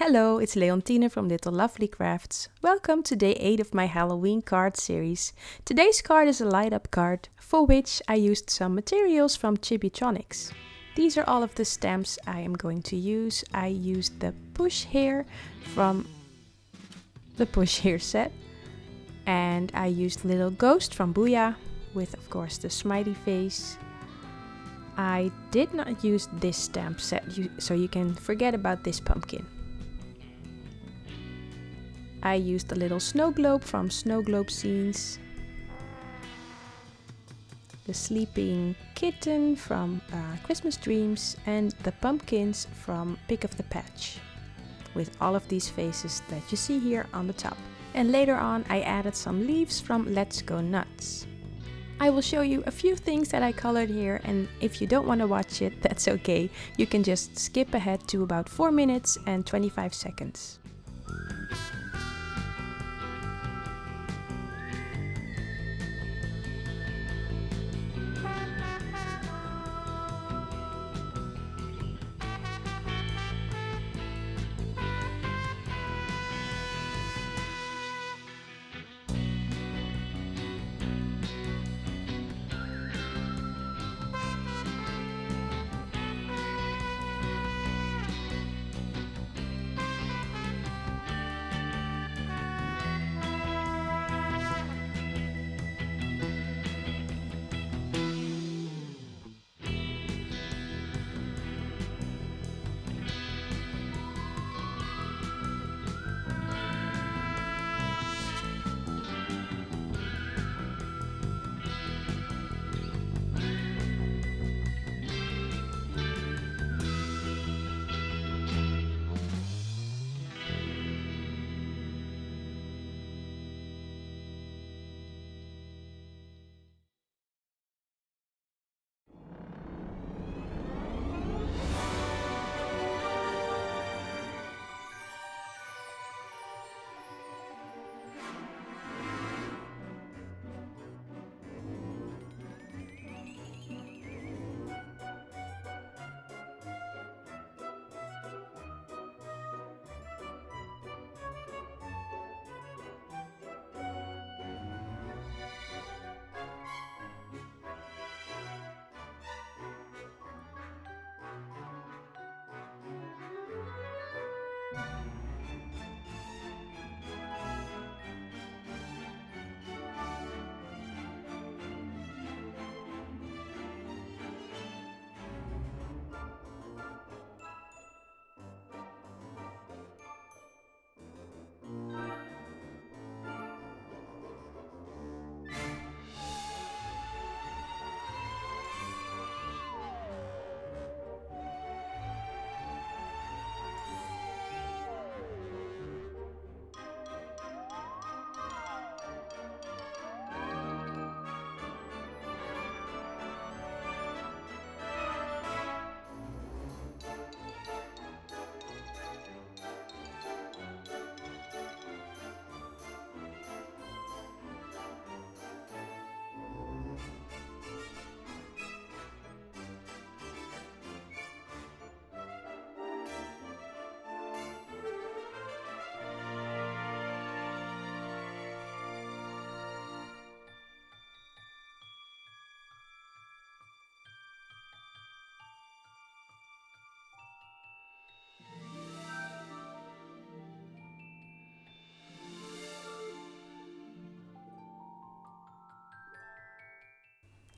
Hello, it's Leontine from Little Lovely Crafts. Welcome to day 8 of my Halloween card series. Today's card is a light up card, for which I used some materials from Chibitronics. These are all of the stamps I am going to use. I used the push hair from the push hair set. And I used Little Ghost from Booyah, with of course the smiley face. I did not use this stamp set, so you can forget about this pumpkin. I used a little snow globe from Snow Globe Scenes, the sleeping kitten from Christmas Dreams, and the pumpkins from Pick of the Patch, with all of these faces that you see here on the top. And later on I added some leaves from Let's Go Nuts. I will show you a few things that I colored here, and if you don't want to watch it, that's okay. You can just skip ahead to about 4 minutes and 25 seconds.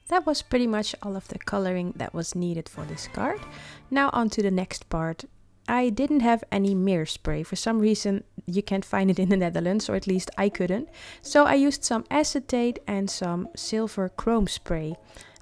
That was pretty much all of the coloring that was needed for this card. Now on to the next part. I didn't have any mirror spray. For some reason you can't find it in the Netherlands, or at least I couldn't. So I used some acetate and some silver chrome spray.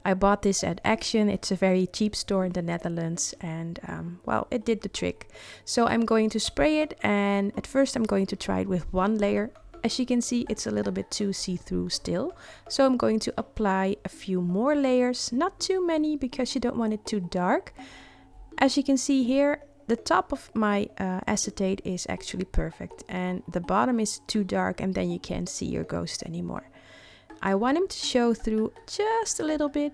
I bought this at Action. It's a very cheap store in the Netherlands, and well, it did the trick. So I'm going to spray it, and at first I'm going to try it with one layer. As you can see, it's a little bit too see-through still. So I'm going to apply a few more layers, not too many because you don't want it too dark. As you can see here, the top of my acetate is actually perfect, and the bottom is too dark, and then you can't see your ghost anymore. I want him to show through just a little bit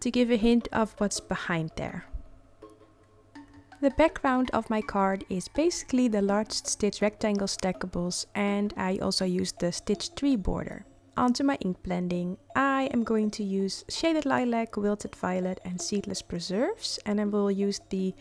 to give a hint of what's behind there. The background of my card is basically the large stitch rectangle stackables, and I also used the stitch tree border. Onto my ink blending, I am going to use Shaded Lilac, Wilted Violet and Seedless Preserves, and I will use the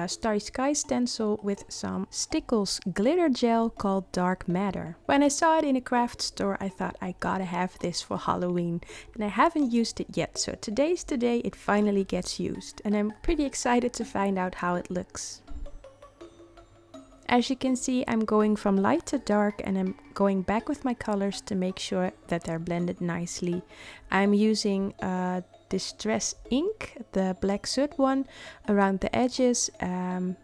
Starry Sky stencil with some Stickles glitter gel called Dark Matter. When I saw it in a craft store, I thought I gotta have this for Halloween, and I haven't used it yet, so today's the day it finally gets used, and I'm pretty excited to find out how it looks. As you can see, I'm going from light to dark, and I'm going back with my colors to make sure that they're blended nicely. I'm using Distress ink, the black soot one, around the edges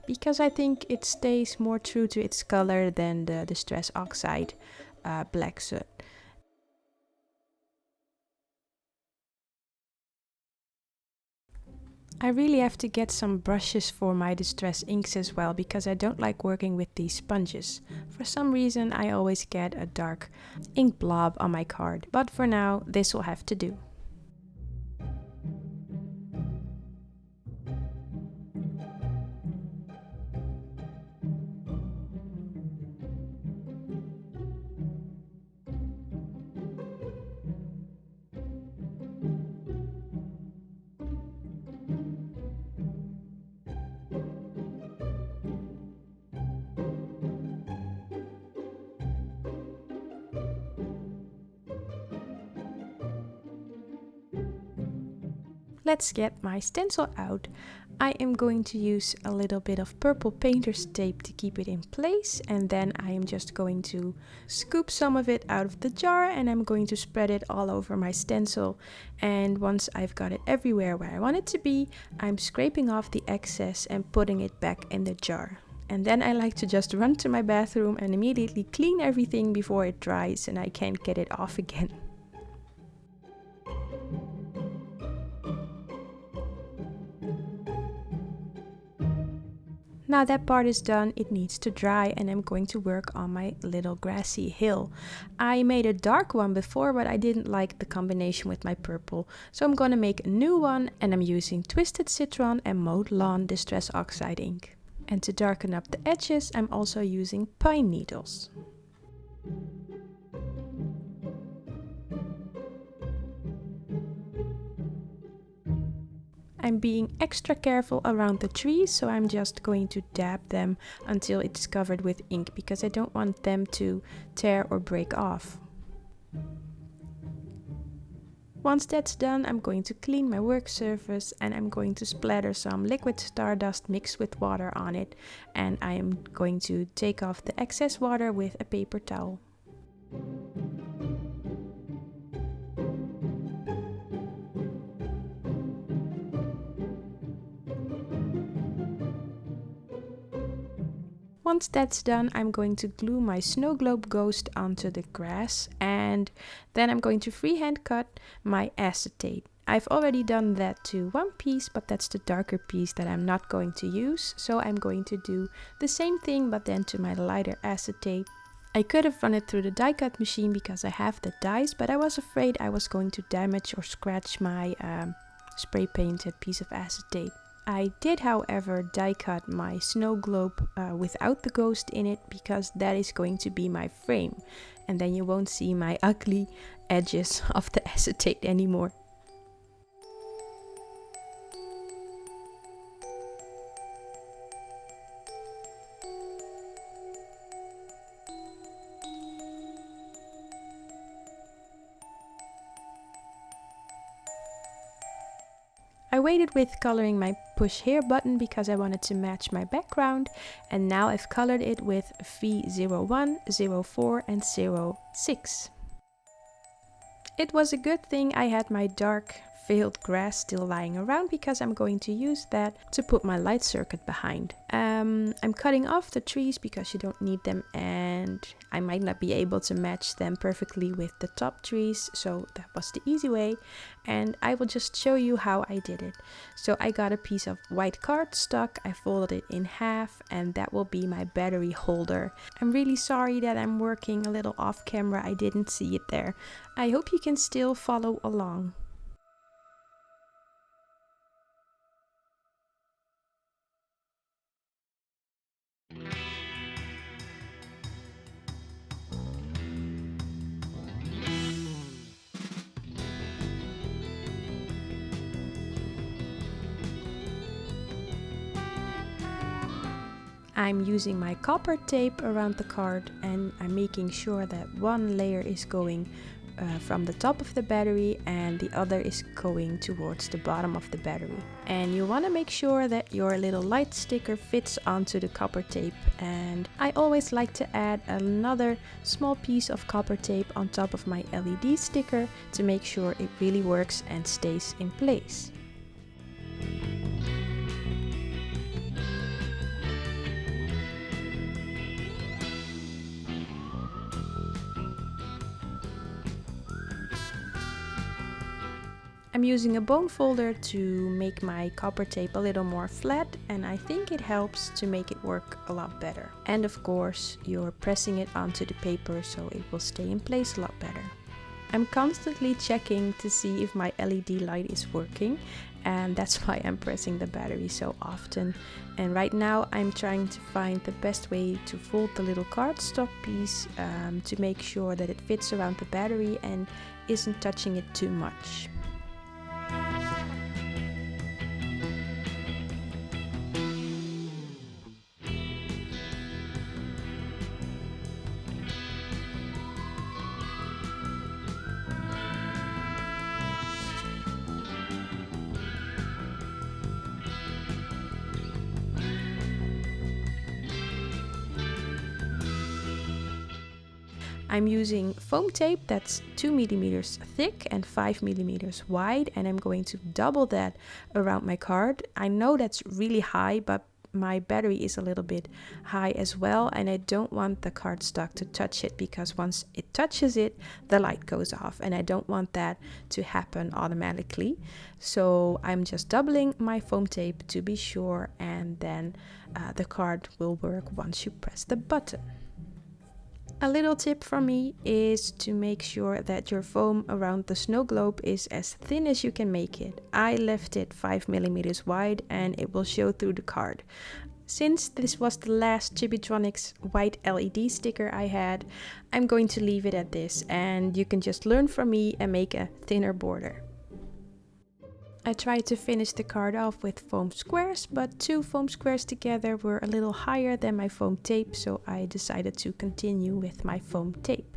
because I think it stays more true to its color than the Distress Oxide black soot. I really have to get some brushes for my Distress inks as well, because I don't like working with these sponges. For some reason I always get a dark ink blob on my card, but for now this will have to do. Let's get my stencil out. I am going to use a little bit of purple painter's tape to keep it in place, and then I am just going to scoop some of it out of the jar, and I'm going to spread it all over my stencil. And once I've got it everywhere where I want it to be, I'm scraping off the excess and putting it back in the jar. And then I like to just run to my bathroom and immediately clean everything before it dries and I can't get it off again. Now that part is done, it needs to dry, and I'm going to work on my little grassy hill. I made a dark one before, but I didn't like the combination with my purple, so I'm going to make a new one, and I'm using Twisted Citron and Mowed Lawn Distress Oxide ink. And to darken up the edges, I'm also using pine needles. I'm being extra careful around the trees, so I'm just going to dab them until it's covered with ink, because I don't want them to tear or break off. Once that's done, I'm going to clean my work surface, and I'm going to splatter some liquid stardust mixed with water on it, and I am going to take off the excess water with a paper towel. Once that's done, I'm going to glue my snow globe ghost onto the grass, and then I'm going to freehand cut my acetate. I've already done that to one piece, but that's the darker piece that I'm not going to use, so I'm going to do the same thing but then to my lighter acetate. I could have run it through the die cut machine because I have the dies, but I was afraid I was going to damage or scratch my spray painted piece of acetate. I did, however, die cut my snow globe without the ghost in it, because that is going to be my frame, and then you won't see my ugly edges of the acetate anymore. I waited with coloring my push here button because I wanted to match my background, and now I've colored it with V01, 04 and 06. It was a good thing I had my dark veiled grass still lying around, because I'm going to use that to put my light circuit behind. I'm cutting off the trees because you don't need them, and I might not be able to match them perfectly with the top trees, so that was the easy way, and I will just show you how I did it. So I got a piece of white cardstock, I folded it in half, and that will be my battery holder. I'm really sorry that I'm working a little off camera, I didn't see it there. I hope you can still follow along. I'm using my copper tape around the card, and I'm making sure that one layer is going from the top of the battery and the other is going towards the bottom of the battery. And you want to make sure that your little light sticker fits onto the copper tape, and I always like to add another small piece of copper tape on top of my LED sticker to make sure it really works and stays in place. I'm using a bone folder to make my copper tape a little more flat, and I think it helps to make it work a lot better. And of course, you're pressing it onto the paper so it will stay in place a lot better. I'm constantly checking to see if my LED light is working, and that's why I'm pressing the battery so often. And right now I'm trying to find the best way to fold the little cardstock piece to make sure that it fits around the battery and isn't touching it too much. I'm using foam tape that's 2 millimeters thick and 5 millimeters wide, and I'm going to double that around my card. I know that's really high, but my battery is a little bit high as well, and I don't want the cardstock to touch it, because once it touches it, the light goes off, and I don't want that to happen automatically. So I'm just doubling my foam tape to be sure, and then the card will work once you press the button. A little tip from me is to make sure that your foam around the snow globe is as thin as you can make it. I left it 5 millimeters wide, and it will show through the card. Since this was the last Chibitronics white LED sticker I had, I'm going to leave it at this, and you can just learn from me and make a thinner border. I tried to finish the card off with foam squares, but 2 foam squares together were a little higher than my foam tape, so I decided to continue with my foam tape.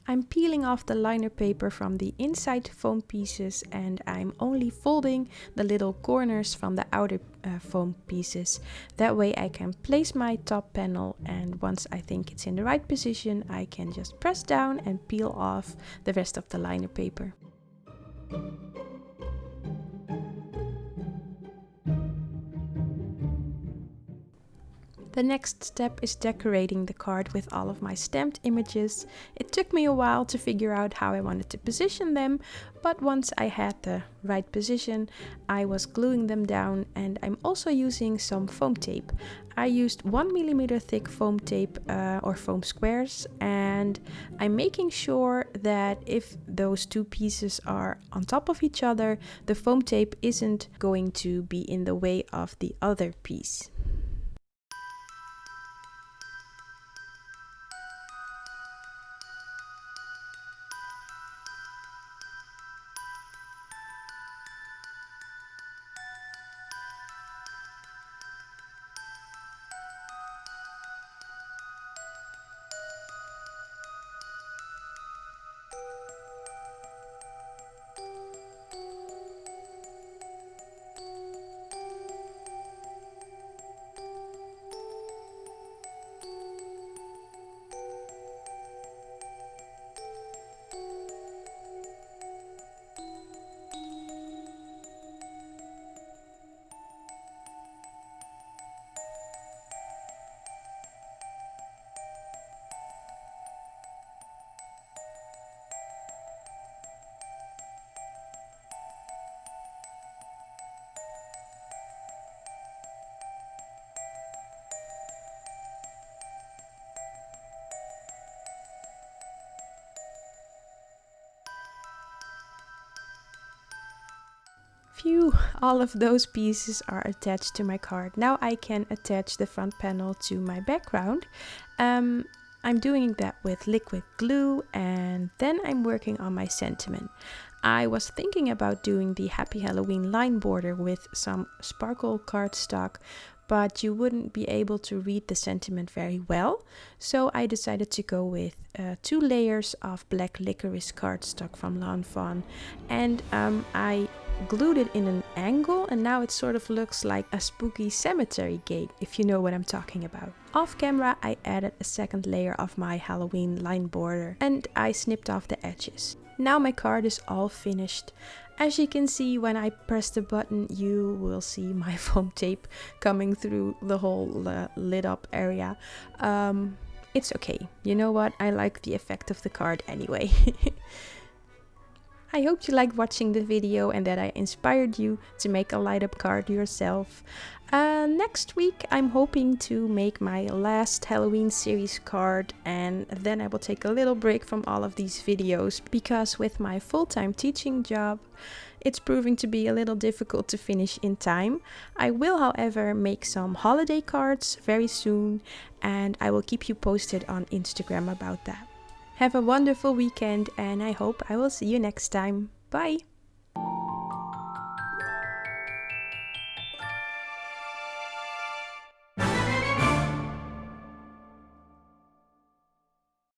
I'm peeling off the liner paper from the inside foam pieces, and I'm only folding the little corners from the outer foam pieces. That way I can place my top panel, and once I think it's in the right position, I can just press down and peel off the rest of the liner paper. The next step is decorating the card with all of my stamped images. It took me a while to figure out how I wanted to position them, but once I had the right position, I was gluing them down, and I'm also using some foam tape. I used 1 millimeter thick foam tape or foam squares, and I'm making sure that if those 2 pieces are on top of each other, the foam tape isn't going to be in the way of the other piece. Phew, all of those pieces are attached to my card. Now I can attach the front panel to my background. I'm doing that with liquid glue, and then I'm working on my sentiment. I was thinking about doing the Happy Halloween line border with some sparkle cardstock, but you wouldn't be able to read the sentiment very well. So I decided to go with 2 layers of black licorice cardstock from Fawn, and I glued it in an angle, and now it sort of looks like a spooky cemetery gate, if you know what I'm talking about. Off camera, I added a second layer of my Halloween line border, and I snipped off the edges. Now my card is all finished. As you can see, when I press the button, you will see my foam tape coming through the whole lit up area. It's okay. You know what? I like the effect of the card anyway. I hope you liked watching the video and that I inspired you to make a light up card yourself. Next week I'm hoping to make my last Halloween series card, and then I will take a little break from all of these videos, because with my full-time teaching job it's proving to be a little difficult to finish in time. I will, however, make some holiday cards very soon, and I will keep you posted on Instagram about that. Have a wonderful weekend, and I hope I will see you next time. Bye!